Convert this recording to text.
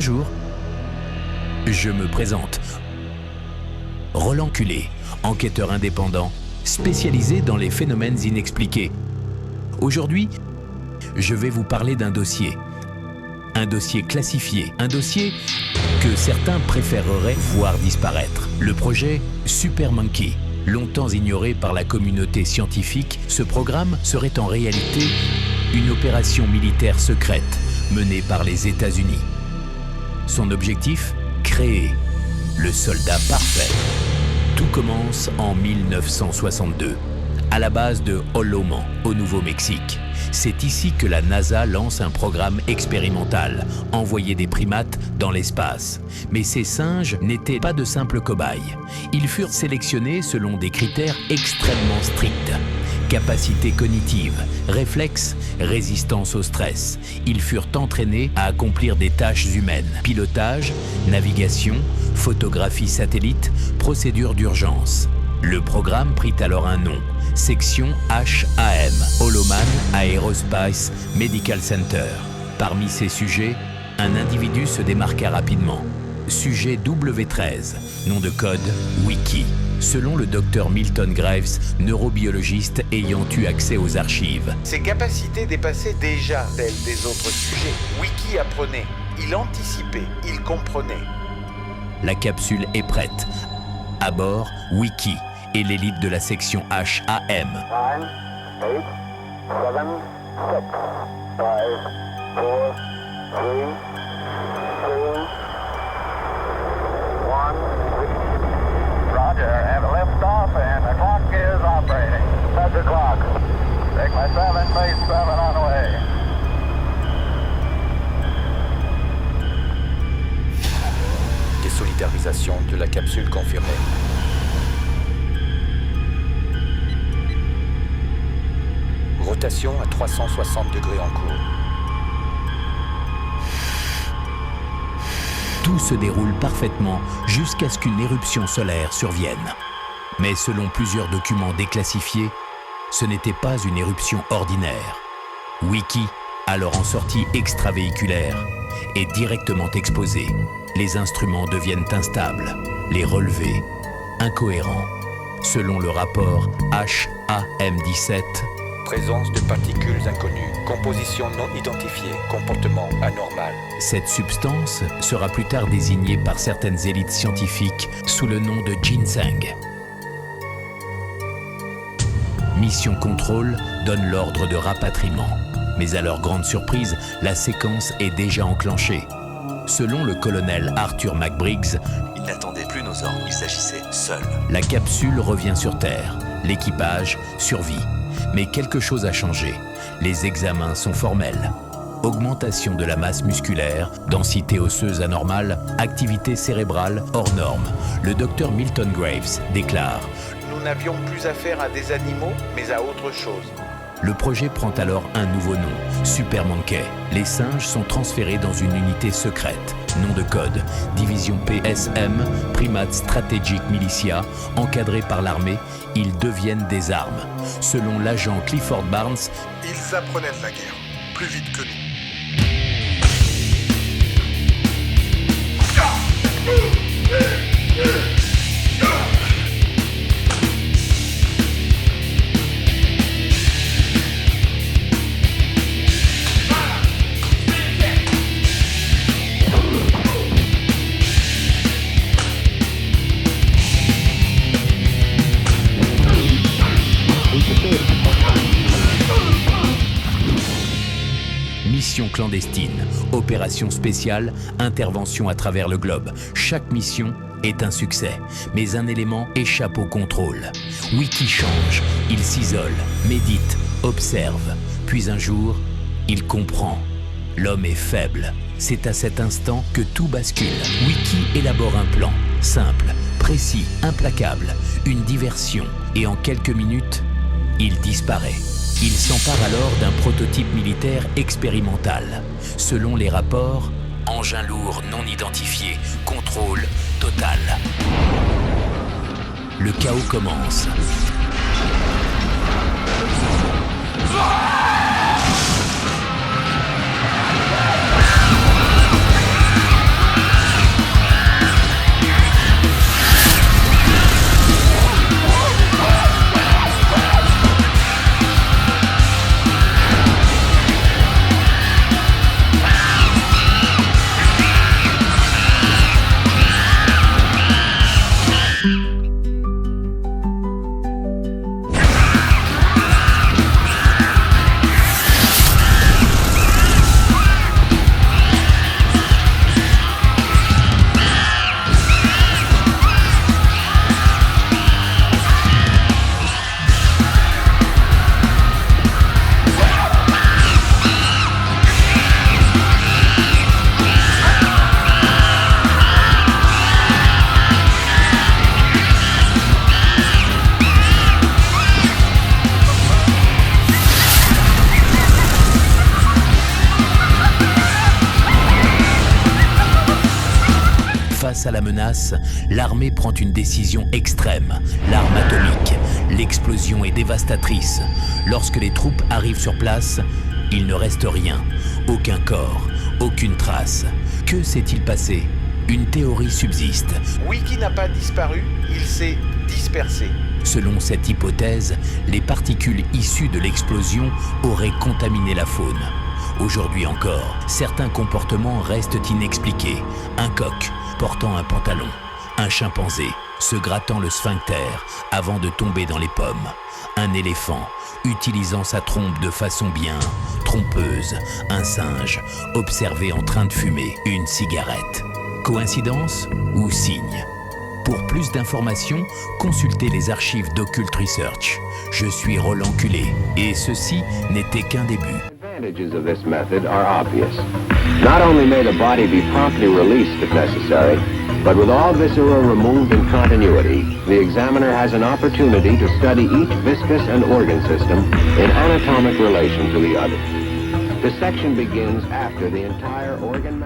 Bonjour. Je me présente. Roland Culé, enquêteur indépendant, spécialisé dans les phénomènes inexpliqués. Aujourd'hui, je vais vous parler d'un dossier. Un dossier classifié, un dossier que certains préféreraient voir disparaître. Le projet Super Monkey. Longtemps ignoré par la communauté scientifique, ce programme serait en réalité une opération militaire secrète menée par les États-Unis. Son objectif ? Créer le soldat parfait. Tout commence en 1962, à la base de Oloman, au Nouveau-Mexique. C'est ici que la NASA lance un programme expérimental, envoyer des primates dans l'espace. Mais ces singes n'étaient pas de simples cobayes. Ils furent sélectionnés selon des critères extrêmement stricts. Capacité cognitive, réflexe, résistance au stress. Ils furent entraînés à accomplir des tâches humaines. Pilotage, navigation, photographie satellite, procédure d'urgence. Le programme prit alors un nom. Section HAM, Holoman Aerospace Medical Center. Parmi ces sujets, un individu se démarqua rapidement. Sujet W13, nom de code Wiki. Selon le docteur Milton Graves, neurobiologiste ayant eu accès aux archives. Ses capacités dépassaient déjà celles des autres sujets. Wiki apprenait, il anticipait, il comprenait. La capsule est prête. À bord, Wiki et l'élite de la section HAM. 9, 8, 7, 6, 5, 4, 3, 2, 1. Roger, have a lift off and the clock is operating. Set the clock. Take my 7, base 7 on the way. Désolidarisation de la capsule confirmée. Rotation à 360 degrés en cours. Tout se déroule parfaitement jusqu'à ce qu'une éruption solaire survienne. Mais selon plusieurs documents déclassifiés, ce n'était pas une éruption ordinaire. Wiki, alors en sortie extravéhiculaire, est directement exposé. Les instruments deviennent instables, les relevés incohérents. Selon le rapport HAM17, présence de particules inconnues, composition non identifiée, comportement anormal. Cette substance sera plus tard désignée par certaines élites scientifiques sous le nom de ginseng. Mission Control donne l'ordre de rapatriement. Mais à leur grande surprise, la séquence est déjà enclenchée. Selon le colonel Arthur McBriggs, il n'attendait plus nos ordres, il s'agissait seul. La capsule revient sur Terre. L'équipage survit. Mais quelque chose a changé. Les examens sont formels. Augmentation de la masse musculaire, densité osseuse anormale, activité cérébrale hors norme. Le docteur Milton Graves déclare Nous n'avions plus affaire à des animaux, mais à autre chose. Le projet prend alors un nouveau nom, Super Monkey. Les singes sont transférés dans une unité secrète. Nom de code, Division PSM, Primate Strategic Militia, encadrés par l'armée, ils deviennent des armes. Selon l'agent Clifford Barnes, ils apprenaient de la guerre, plus vite que nous. mission clandestine, opération spéciale, intervention à travers le globe. Chaque mission est un succès, mais un élément échappe au contrôle. Wiki change, il s'isole, médite, observe, puis un jour, il comprend. L'homme est faible. C'est à cet instant que tout bascule. Wiki élabore un plan, simple, précis, implacable, une diversion, et en quelques minutes, il disparaît. Il s'empare alors d'un prototype militaire expérimental. Selon les rapports, engin lourd non identifié, contrôle total. Le chaos commence. Ah! ！ la menace, l'armée prend une décision extrême, l'arme atomique. L'explosion est dévastatrice. Lorsque les troupes arrivent sur place, il ne reste rien, aucun corps, aucune trace. Que s'est-il passé ? Une théorie subsiste. Wiki n'a pas disparu, il s'est dispersé. Selon cette hypothèse, les particules issues de l'explosion auraient contaminé la faune. Aujourd'hui encore, certains comportements restent inexpliqués. Un coq portant un pantalon, un chimpanzé se grattant le sphincter avant de tomber dans les pommes, un éléphant utilisant sa trompe de façon bien trompeuse, un singe observé en train de fumer une cigarette. Coïncidence ou signe ? Pour plus d'informations, consultez les archives d'Occult Research. Je suis Roland Culé et ceci n'était qu'un début. The advantages of this method are obvious. Not only may the body be promptly released if necessary, but with all viscera removed in continuity, the examiner has an opportunity to study each viscous and organ system in anatomic relation to the other. Dissection begins after the entire organ